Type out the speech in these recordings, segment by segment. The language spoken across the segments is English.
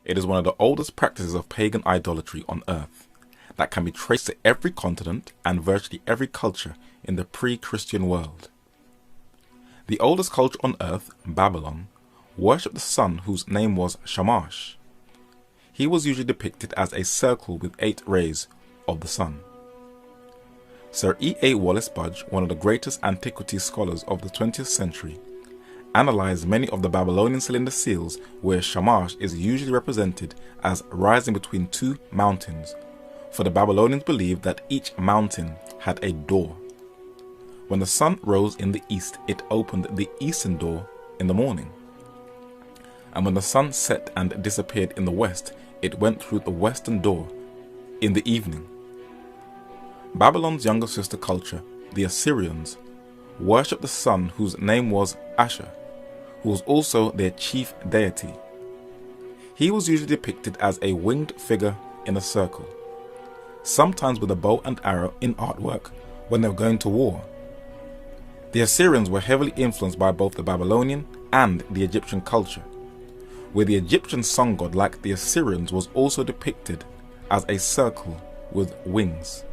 It is one of the oldest practices of pagan idolatry on earth that can be traced to every continent and virtually every culture in the pre-Christian world. The oldest culture on earth, Babylon, worshipped the sun whose name was Shamash. He was usually depicted as a circle with 8 rays of the sun. Sir E.A. Wallace Budge, one of the greatest antiquities scholars of the 20th century, analysed many of the Babylonian cylinder seals where Shamash is usually represented as rising between 2 mountains, for the Babylonians believed that each mountain had a door. When the sun rose in the east, it opened the eastern door in the morning, and when the sun set and disappeared in the west, it went through the western door in the evening. Babylon's younger sister culture, the Assyrians, worshipped the sun whose name was Asher, who was also their chief deity. He was usually depicted as a winged figure in a circle, sometimes with a bow and arrow in artwork when they were going to war. The Assyrians were heavily influenced by both the Babylonian and the Egyptian culture, where the Egyptian sun god, like the Assyrians, was also depicted as a circle with wings.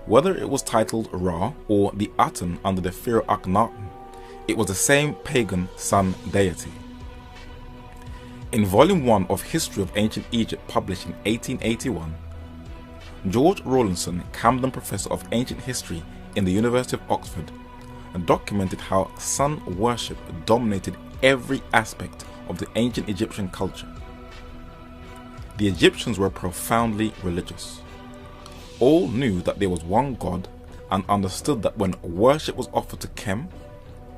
Whether it was titled Ra or the Aten under the pharaoh Akhenaten, it was the same pagan sun deity. In Volume 1 of History of Ancient Egypt, published in 1881, George Rawlinson, Camden Professor of Ancient History in the University of Oxford, documented how sun worship dominated every aspect of the ancient Egyptian culture. The Egyptians were profoundly religious. All knew that there was one God and understood that when worship was offered to Kem,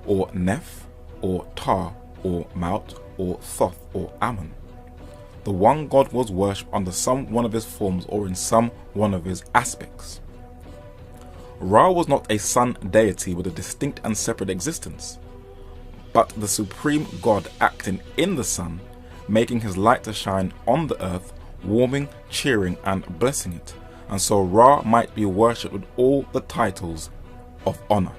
or Neph, or Ptah, or Maut, or Thoth, or Ammon, the one God was worshipped under some one of his forms or in some one of his aspects. Ra was not a sun deity with a distinct and separate existence, but the supreme God acting in the sun, making his light to shine on the earth, warming, cheering, and blessing it, and so Ra might be worshipped with all the titles of honor.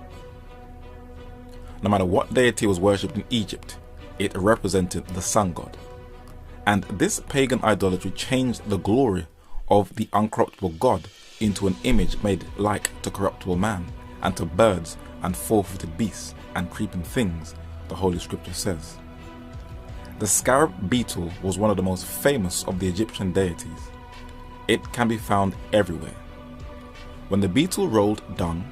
No matter what deity was worshipped in Egypt, it represented the sun god. And this pagan idolatry changed the glory of the uncorruptible God into an image made like to corruptible man, and to birds and four-footed beasts and creeping things, the Holy Scripture says. The scarab beetle was one of the most famous of the Egyptian deities. It can be found everywhere. When the beetle rolled dung,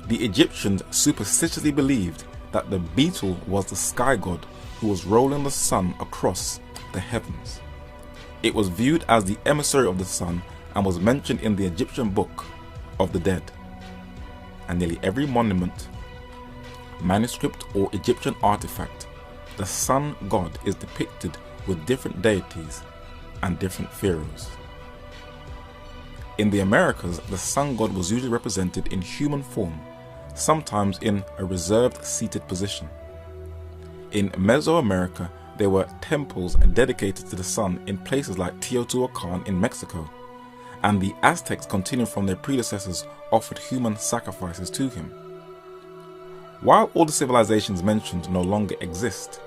the Egyptians superstitiously believed that the beetle was the sky god who was rolling the sun across the heavens. It was viewed as the emissary of the sun and was mentioned in the Egyptian Book of the Dead. And nearly every monument, manuscript, or Egyptian artifact, the sun god is depicted with different deities and different pharaohs. In the Americas, the sun god was usually represented in human form, sometimes in a reserved seated position. In Mesoamerica, there were temples dedicated to the sun in places like Teotihuacan in Mexico, and the Aztecs, continuing from their predecessors, offered human sacrifices to him. While all the civilizations mentioned no longer exist,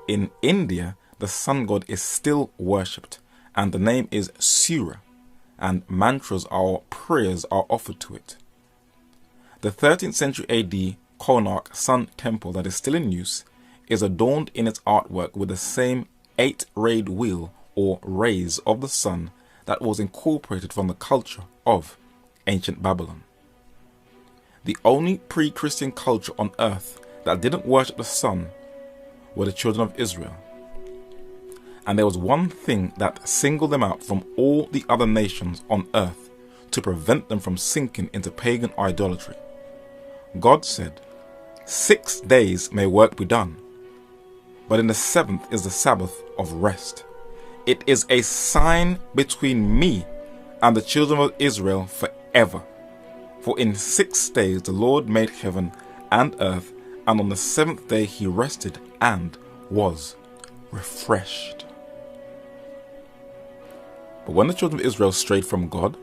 in India the sun god is still worshipped, and the name is Surya, and mantras or prayers are offered to it. The 13th century AD Konark Sun Temple that is still in use is adorned in its artwork with the same 8-rayed wheel or rays of the sun that was incorporated from the culture of ancient Babylon. The only pre-Christian culture on earth that didn't worship the sun were the children of Israel. And there was one thing that singled them out from all the other nations on earth to prevent them from sinking into pagan idolatry. God said, 6 days may work be done, but in the 7th is the Sabbath of rest. It is a sign between me and the children of Israel forever. For in 6 days the Lord made heaven and earth, and on the 7th day he rested and was refreshed. But when the children of Israel strayed from God,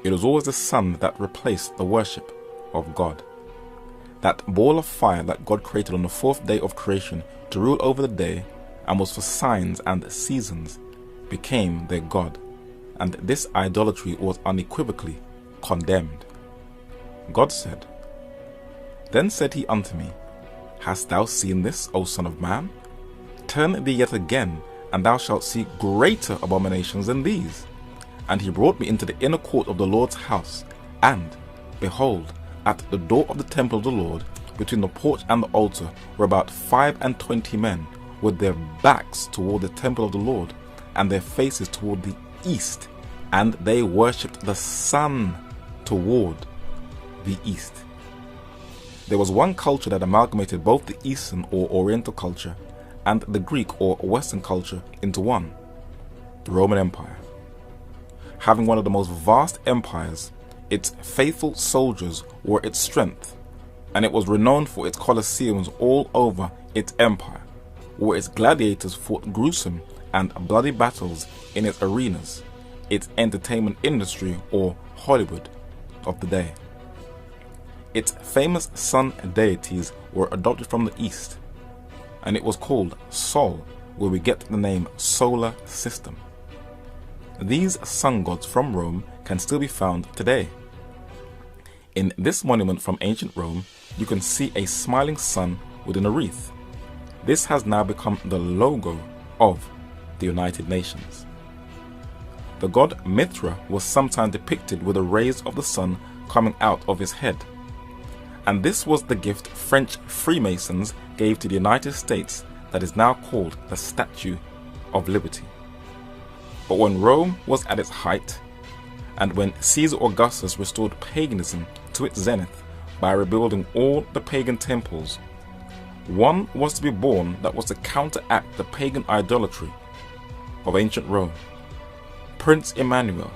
it was always the sun that replaced the worship of God. That ball of fire that God created on the 4th day of creation to rule over the day and was for signs and seasons became their god, and this idolatry was unequivocally condemned. God said, "Then said he unto me, Hast thou seen this, O son of man? Turn thee yet again, and thou shalt see greater abominations than these. And he brought me into the inner court of the Lord's house, and, behold, at the door of the temple of the Lord, between the porch and the altar, were about 25 men, with their backs toward the temple of the Lord, and their faces toward the east, and they worshipped the sun toward the east." There was one culture that amalgamated both the Eastern or Oriental culture and the Greek or Western culture into one: the Roman Empire. Having one of the most vast empires, its faithful soldiers were its strength, and it was renowned for its colosseums all over its empire, where its gladiators fought gruesome and bloody battles in its arenas, its entertainment industry or Hollywood of the day. Its famous sun deities were adopted from the East, and it was called Sol, where we get the name solar system. These sun gods from Rome can still be found today. In this monument from ancient Rome, you can see a smiling sun within a wreath. This has now become the logo of the United Nations. The god Mithra was sometimes depicted with the rays of the sun coming out of his head, and this was the gift French Freemasons gave to the United States that is now called the Statue of Liberty. But when Rome was at its height, and when Caesar Augustus restored paganism to its zenith by rebuilding all the pagan temples, one was to be born that was to counteract the pagan idolatry of ancient Rome: Prince Emmanuel,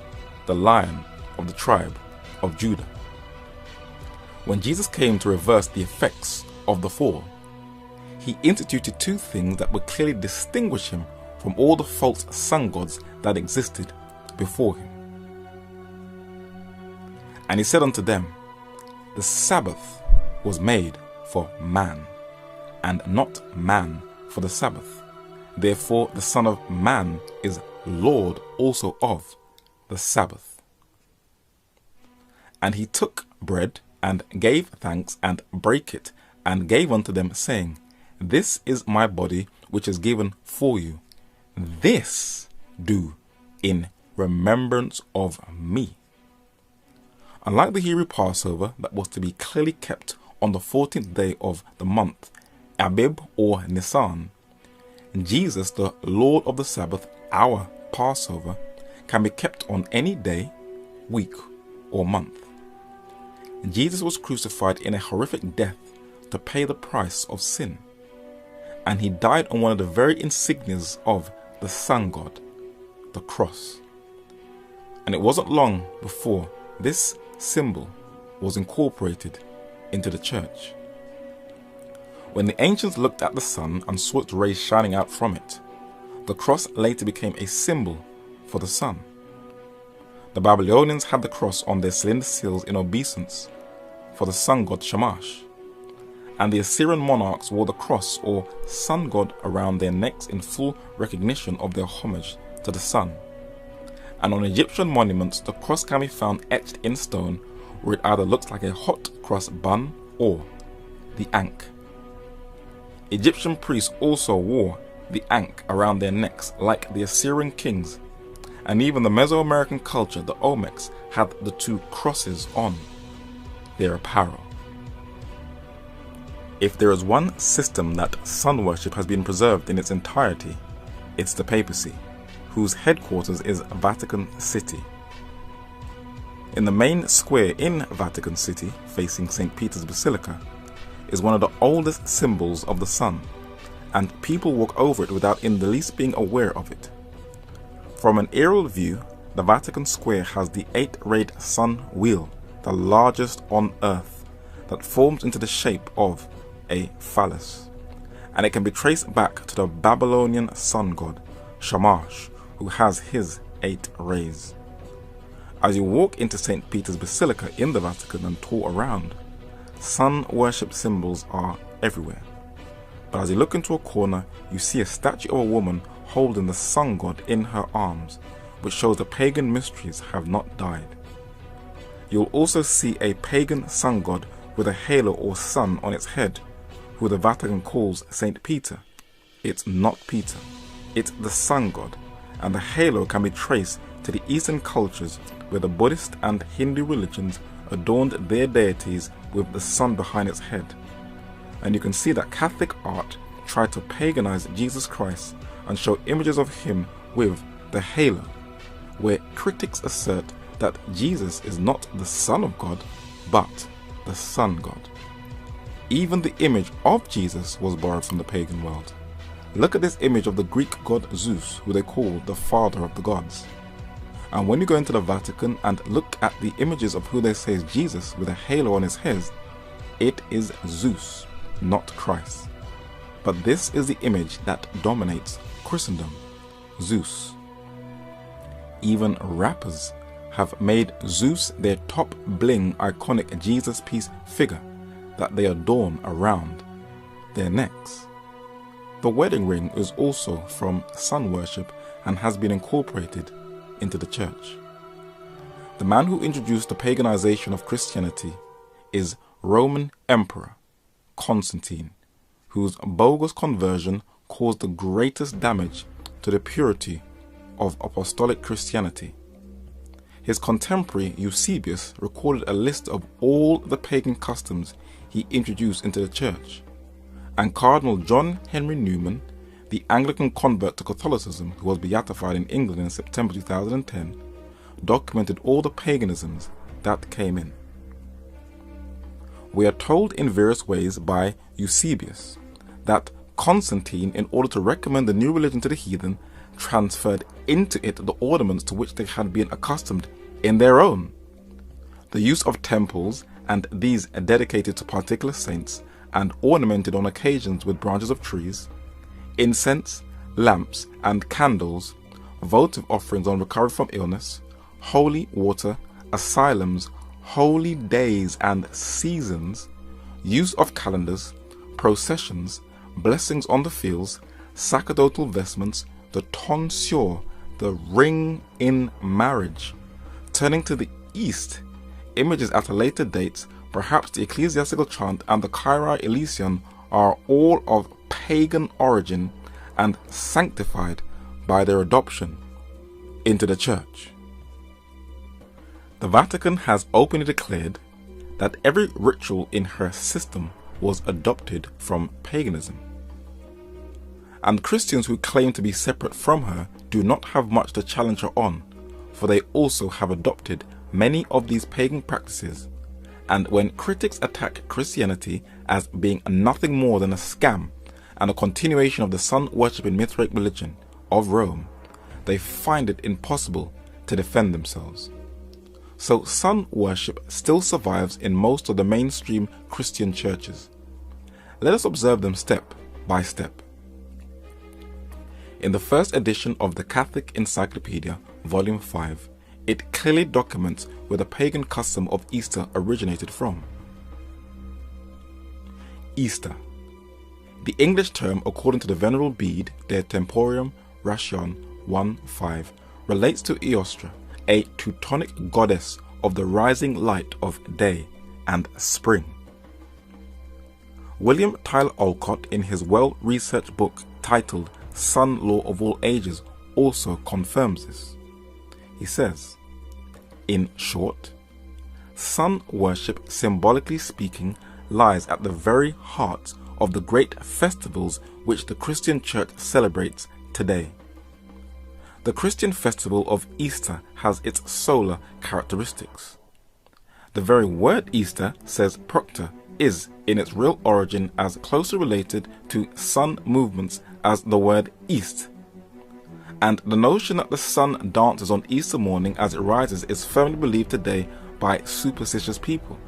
the Lion of the tribe of Judah. When Jesus came to reverse the effects of the fall, he instituted two things that would clearly distinguish him from all the false sun gods that existed before him. And he said unto them, "The Sabbath was made for man, and not man for the Sabbath. Therefore the Son of Man is Lord also of the Sabbath." And he took bread, and gave thanks, and brake it, and gave unto them, saying, "This is my body, which is given for you. This do in remembrance of me." Unlike the Hebrew Passover that was to be clearly kept on the 14th day of the month, Abib or Nisan, Jesus, the Lord of the Sabbath, our Passover, can be kept on any day, week, or month. Jesus was crucified in a horrific death to pay the price of sin, and he died on one of the very insignias of the sun god, the cross. And it wasn't long before this symbol was incorporated into the church. When the ancients looked at the sun and saw its rays shining out from it, the cross later became a symbol for the sun. The Babylonians had the cross on their cylinder seals in obeisance for the sun god Shamash, and the Assyrian monarchs wore the cross or sun god around their necks in full recognition of their homage to the sun. And on Egyptian monuments, the cross can be found etched in stone, where it either looks like a hot cross bun or the ankh. Egyptian priests also wore the ankh around their necks like the Assyrian kings, and even the Mesoamerican culture, the Olmecs, had the two crosses on their apparel. If there is one system that sun worship has been preserved in its entirety, it's the papacy, whose headquarters is Vatican City. In the main square in Vatican City, facing St. Peter's Basilica, is one of the oldest symbols of the sun, and people walk over it without in the least being aware of it. From an aerial view, the Vatican Square has the 8-rayed sun wheel, the largest on earth, that forms into the shape of a phallus, and it can be traced back to the Babylonian sun god Shamash, who has his 8 rays. As you walk into St. Peter's Basilica in the Vatican and tour around, sun worship symbols are everywhere. But as you look into a corner, you see a statue of a woman holding the sun god in her arms, which shows the pagan mysteries have not died. You'll also see a pagan sun god with a halo or sun on its head, who the Vatican calls Saint Peter. It's not Peter, it's the sun god, and the halo can be traced to the Eastern cultures where the Buddhist and Hindu religions adorned their deities with the sun behind its head. And you can see that Catholic art tried to paganize Jesus Christ and show images of him with the halo, where critics assert that Jesus is not the Son of God, but the Sun God. Even the image of Jesus was borrowed from the pagan world. Look at this image of the Greek god Zeus, who they call the father of the gods. And when you go into the Vatican and look at the images of who they say is Jesus with a halo on his head, it is Zeus, not Christ. But this is the image that dominates Christendom, Zeus. Even rappers have made Zeus their top bling iconic Jesus piece figure that they adorn around their necks. The wedding ring is also from sun worship and has been incorporated into the church. The man who introduced the paganization of Christianity is Roman Emperor Constantine, whose bogus conversion caused the greatest damage to the purity of apostolic Christianity. His contemporary Eusebius recorded a list of all the pagan customs he introduced into the church, and Cardinal John Henry Newman, the Anglican convert to Catholicism who was beatified in England in September 2010, documented all the paganisms that came in. We are told in various ways by Eusebius that Constantine, in order to recommend the new religion to the heathen, transferred into it the ornaments to which they had been accustomed in their own. The use of temples, and these dedicated to particular saints and ornamented on occasions with branches of trees, incense, lamps and candles, votive offerings on recovery from illness, holy water, asylums, holy days and seasons, use of calendars, processions, blessings on the fields, sacerdotal vestments, the tonsure, the ring in marriage. Turning to the east, images at a later date, perhaps the ecclesiastical chant and the Kyrie Eleison, are all of pagan origin and sanctified by their adoption into the church. The Vatican has openly declared that every ritual in her system was adopted from paganism. And Christians who claim to be separate from her do not have much to challenge her on, for they also have adopted many of these pagan practices. And when critics attack Christianity as being nothing more than a scam and a continuation of the sun-worshipping Mithric religion of Rome, they find it impossible to defend themselves. So sun worship still survives in most of the mainstream Christian churches. Let us observe them step by step. In the first edition of the Catholic Encyclopedia, Volume 5, it clearly documents where the pagan custom of Easter originated from. Easter. The English term, according to the Venerable Bede, De Temporium Ration 1:5, relates to Eostra, a Teutonic goddess of the rising light of day and spring. William Tyler Olcott, in his well-researched book titled Sun Law of All Ages, also confirms this. He says, in short, sun worship, symbolically speaking, lies at the very heart of the great festivals which the Christian Church celebrates today. The Christian festival of Easter has its solar characteristics. The very word Easter, says Proctor, is in its real origin as closely related to sun movements as the word east. And the notion that the sun dances on Easter morning as it rises is firmly believed today by superstitious people.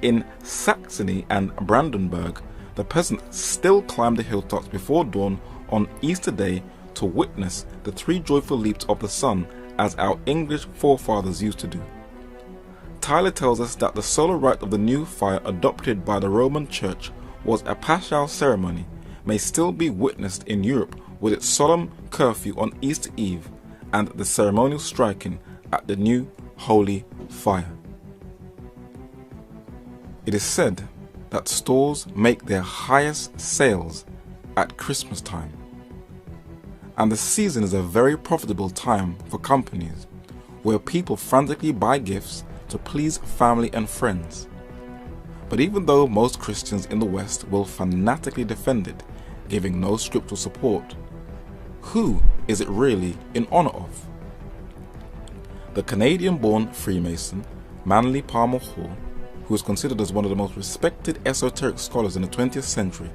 In Saxony and Brandenburg, the peasants still climb the hilltops before dawn on Easter Day to witness the three joyful leaps of the sun as our English forefathers used to do. Tyler tells us that the solar rite of the new fire adopted by the Roman Church was a paschal ceremony, may still be witnessed in Europe with its solemn curfew on Easter Eve and the ceremonial striking at the new holy fire. It is said that stores make their highest sales at Christmas time, and the season is a very profitable time for companies where people frantically buy gifts to please family and friends. But even though most Christians in the West will fanatically defend it, giving no scriptural support, who is it really in honor of? The Canadian-born Freemason Manly Palmer Hall, who is considered as one of the most respected esoteric scholars in the 20th century,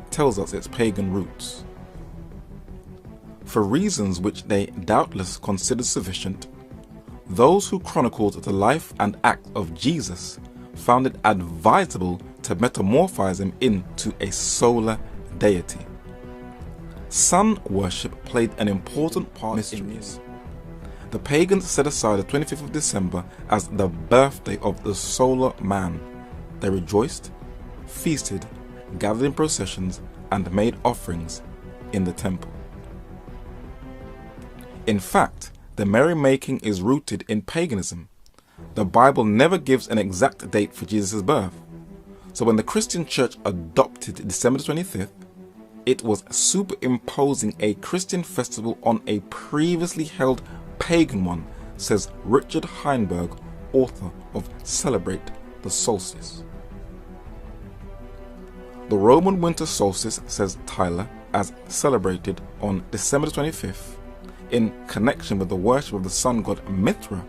tells us its pagan roots. For reasons which they doubtless considered sufficient, those who chronicled the life and act of Jesus found it advisable to metamorphose him into a solar deity. Sun worship played an important part in this. The pagans set aside the 25th of December as the birthday of the solar man. They rejoiced, feasted, gathered in processions, and made offerings in the temple. In fact, the merrymaking is rooted in paganism. The Bible never gives an exact date for Jesus' birth. So when the Christian Church adopted December 25th, it was superimposing a Christian festival on a previously held pagan one, says Richard Heinberg, author of Celebrate the Solstice. The Roman winter solstice, says Tyler, as celebrated on December 25th, in connection with the worship of the sun god Mithra,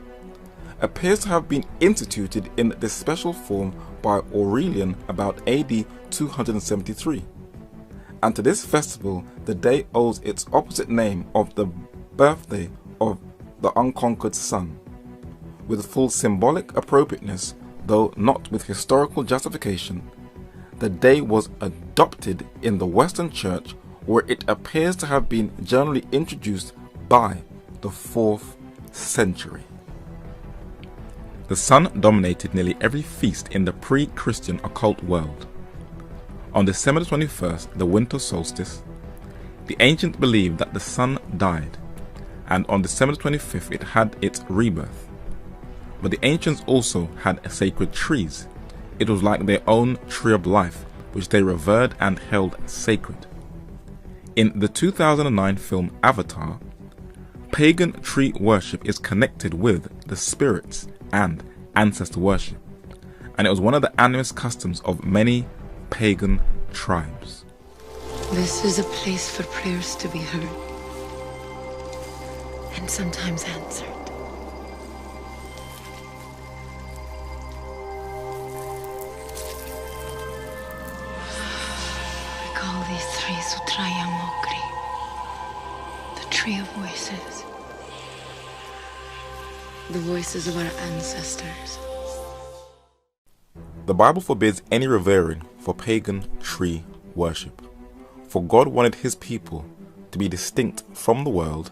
appears to have been instituted in this special form by Aurelian about AD 273. And to this festival, the day owes its opposite name of the birthday of the unconquered sun. With full symbolic appropriateness, though not with historical justification, the day was adopted in the Western Church, where it appears to have been generally introduced by the 4th century. The sun dominated nearly every feast in the pre-Christian occult world. On December 21st, the winter solstice, the ancients believed that the sun died, and on December 25th it had its rebirth. But the ancients also had sacred trees. It was like their own tree of life, which they revered and held sacred. In the 2009 film Avatar, pagan tree worship is connected with the spirits and ancestor worship, and it was one of the animist customs of many pagan tribes. This is a place for prayers to be heard, and sometimes answered. We call these trees Sutraya Mokri, the tree of voices. The voices of our ancestors. The Bible forbids any revering for pagan tree worship, for God wanted his people to be distinct from the world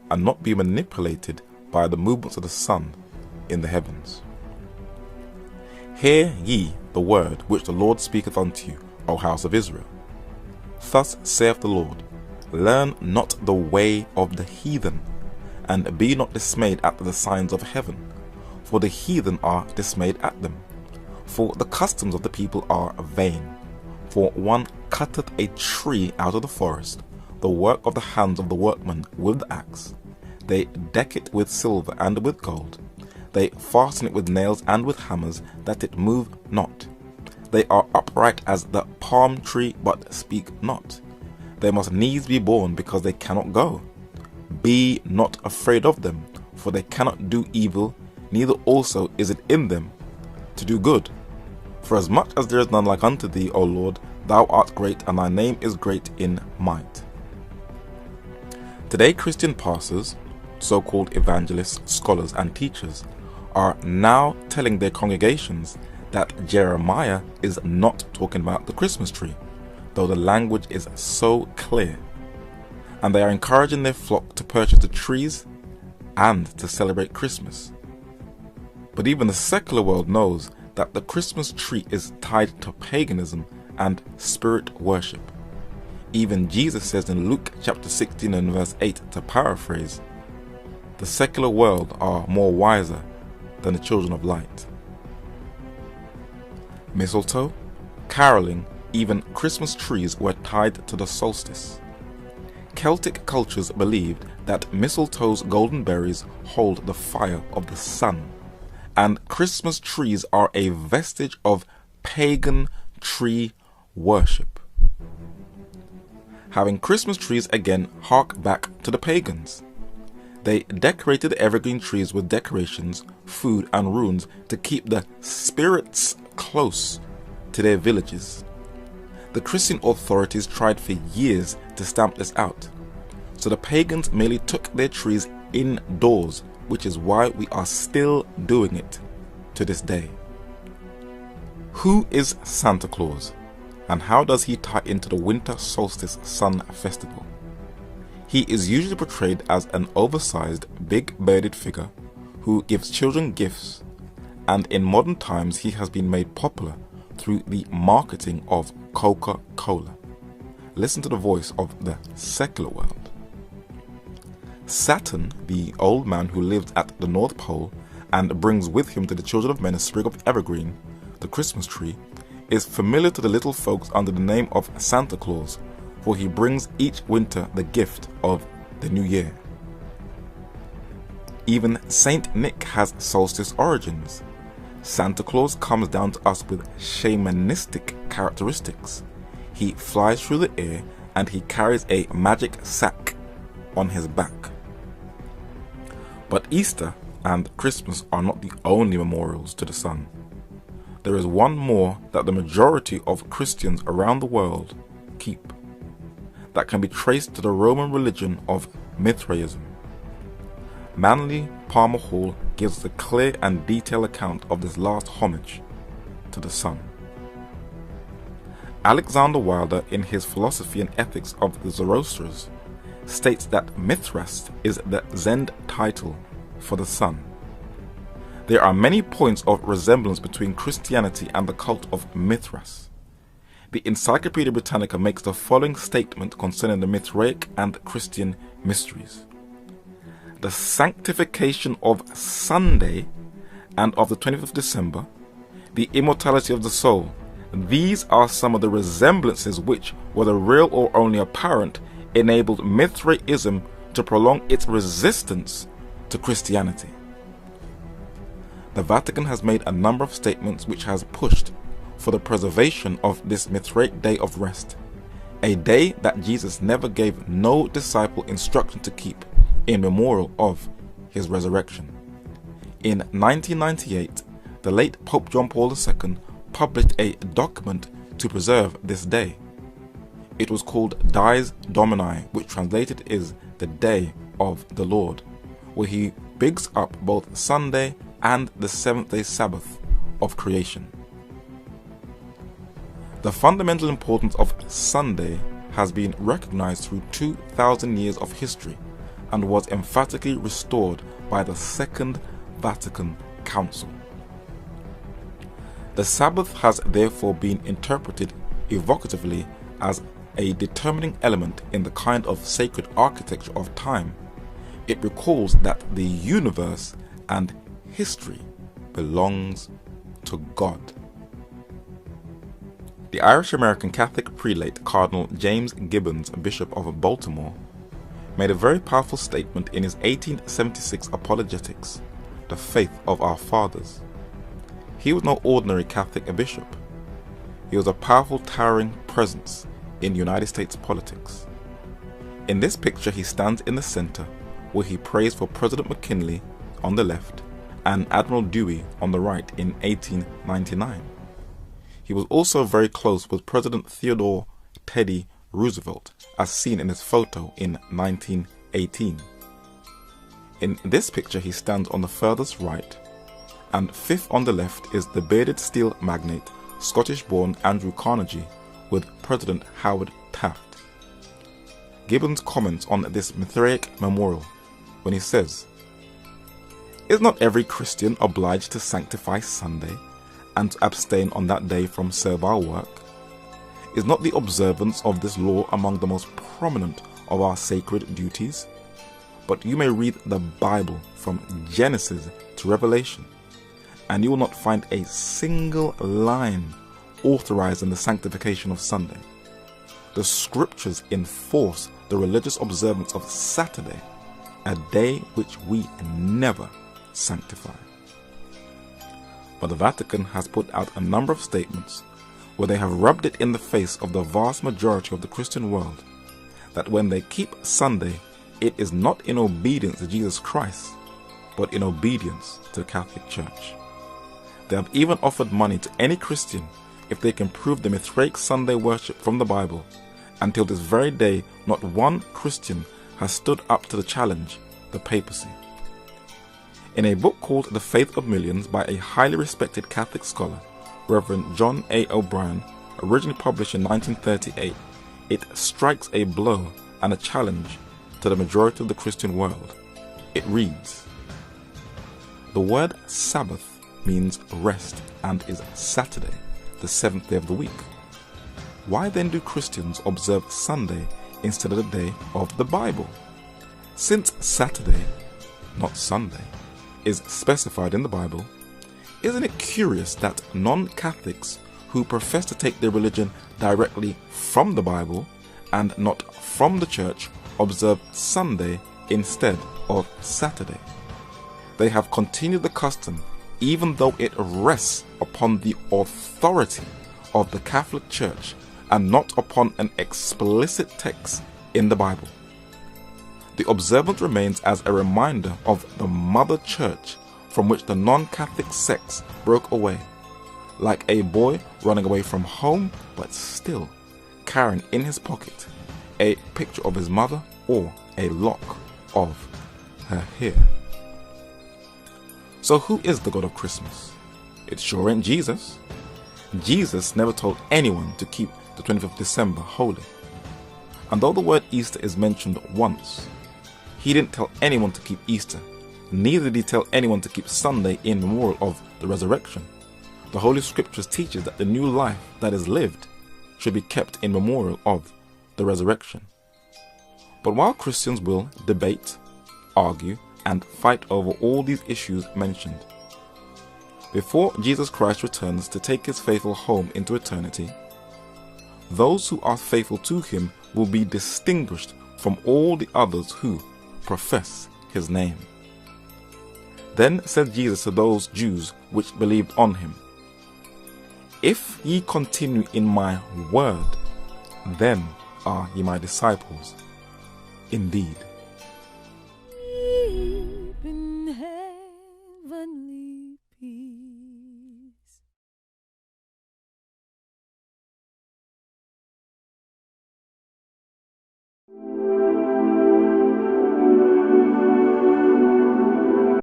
and not be manipulated by the movements of the sun in the heavens. Hear ye the word which the Lord speaketh unto you, O house of Israel. Thus saith the Lord, learn not the way of the heathen, and be not dismayed at the signs of heaven, for the heathen are dismayed at them. For the customs of the people are vain. For one cutteth a tree out of the forest, the work of the hands of the workman with the axe. They deck it with silver and with gold. They fasten it with nails and with hammers, that it move not. They are upright as the palm tree, but speak not. They must needs be borne, because they cannot go. Be not afraid of them, for they cannot do evil, neither also is it in them to do good. For as much as there is none like unto thee, O Lord, thou art great, and thy name is great in might. Today, Christian pastors, so-called evangelists, scholars, and teachers are now telling their congregations that Jeremiah is not talking about the Christmas tree, though the language is so clear. And they are encouraging their flock to purchase the trees and to celebrate Christmas. But even the secular world knows that the Christmas tree is tied to paganism and spirit worship. Even Jesus says in Luke chapter 16 and verse 8, to paraphrase, "The secular world are more wiser than the children of light." Mistletoe, caroling, even Christmas trees were tied to the solstice. Celtic cultures believed that mistletoe's golden berries hold the fire of the sun, and Christmas trees are a vestige of pagan tree worship. Having Christmas trees again hark back to the pagans. They decorated evergreen trees with decorations, food and runes to keep the spirits close to their villages. The Christian authorities tried for years to stamp this out, so the pagans merely took their trees indoors, which is why we are still doing it to this day. Who is Santa Claus, and how does he tie into the winter solstice sun festival? He is usually portrayed as an oversized, big-bearded figure who gives children gifts, and in modern times he has been made popular through the marketing of Coca-Cola. Listen to the voice of the secular world. Saturn, the old man who lives at the North Pole and brings with him to the children of men a sprig of evergreen, the Christmas tree, is familiar to the little folks under the name of Santa Claus, for he brings each winter the gift of the new year. Even Saint Nick has solstice origins. Santa Claus comes down to us with shamanistic characteristics. He flies through the air and he carries a magic sack on his back. But Easter and Christmas are not the only memorials to the sun. There is one more that the majority of Christians around the world keep, that can be traced to the Roman religion of Mithraism. Manly Palmer Hall gives a clear and detailed account of this last homage to the sun. Alexander Wilder, in his Philosophy and Ethics of the Zoroastrians, states that Mithras is the Zend title for the sun. There are many points of resemblance between Christianity and the cult of Mithras. The Encyclopedia Britannica makes the following statement concerning the Mithraic and Christian mysteries. The sanctification of Sunday and of the 25th of December, the immortality of the soul, these are some of the resemblances which, whether real or only apparent, enabled Mithraism to prolong its resistance to Christianity. The Vatican has made a number of statements which has pushed for the preservation of this Mithraic day of rest, a day that Jesus never gave no disciple instruction to keep in memorial of his resurrection. In 1998, the late Pope John Paul II published a document to preserve this day. It was called Dies Domini, which translated is the Day of the Lord, where he bigs up both Sunday and the seventh-day Sabbath of creation. The fundamental importance of Sunday has been recognized through 2,000 years of history and was emphatically restored by the Second Vatican Council. The Sabbath has therefore been interpreted evocatively as a determining element in the kind of sacred architecture of time. It recalls that the universe and history belongs to God. The Irish-American Catholic prelate Cardinal James Gibbons, Bishop of Baltimore, made a very powerful statement in his 1876 Apologetics, The Faith of Our Fathers. He was no ordinary Catholic bishop. He was a powerful, towering presence in United States politics. In this picture, he stands in the center, where he prays for President McKinley on the left and Admiral Dewey on the right in 1899. He was also very close with President Theodore Teddy Roosevelt, as seen in his photo in 1918. In this picture, he stands on the furthest right, and fifth on the left is the bearded steel magnate, Scottish-born Andrew Carnegie, with President Howard Taft. Gibbons comments on this Mithraic memorial when he says, "Is not every Christian obliged to sanctify Sunday and to abstain on that day from servile work? Is not the observance of this law among the most prominent of our sacred duties? But you may read the Bible from Genesis to Revelation, and you will not find a single line authorizing the sanctification of Sunday. The scriptures enforce the religious observance of Saturday, a day which we never sanctify. But the Vatican has put out a number of statements where they have rubbed it in the face of the vast majority of the Christian world that when they keep Sunday, it is not in obedience to Jesus Christ, but in obedience to the Catholic Church. They have even offered money to any Christian if they can prove the Mithraic Sunday worship from the Bible. Until this very day, not one Christian has stood up to the challenge, the papacy. In a book called The Faith of Millions by a highly respected Catholic scholar, Reverend John A. O'Brien, originally published in 1938, it strikes a blow and a challenge to the majority of the Christian world. It reads, "The word Sabbath means rest and is Saturday, the seventh day of the week. Why then do Christians observe Sunday instead of the day of the Bible? Since Saturday, not Sunday, is specified in the Bible, isn't it curious that non-Catholics who profess to take their religion directly from the Bible and not from the church observe Sunday instead of Saturday? They have continued the custom even though it rests upon the authority of the Catholic Church and not upon an explicit text in the Bible. The observance remains as a reminder of the Mother Church from which the non-Catholic sects broke away, like a boy running away from home but still carrying in his pocket a picture of his mother or a lock of her hair. So who is the God of Christmas? It sure ain't Jesus. Jesus never told anyone to keep the 25th of December holy. And though the word Easter is mentioned once, he didn't tell anyone to keep Easter. Neither did he tell anyone to keep Sunday in memorial of the resurrection. The Holy Scriptures teaches that the new life that is lived should be kept in memorial of the resurrection. But while Christians will debate, argue, and fight over all these issues mentioned, before Jesus Christ returns to take his faithful home into eternity, those who are faithful to him will be distinguished from all the others who profess his name. Then said Jesus to those Jews which believed on him, "If ye continue in my word, then are ye my disciples indeed."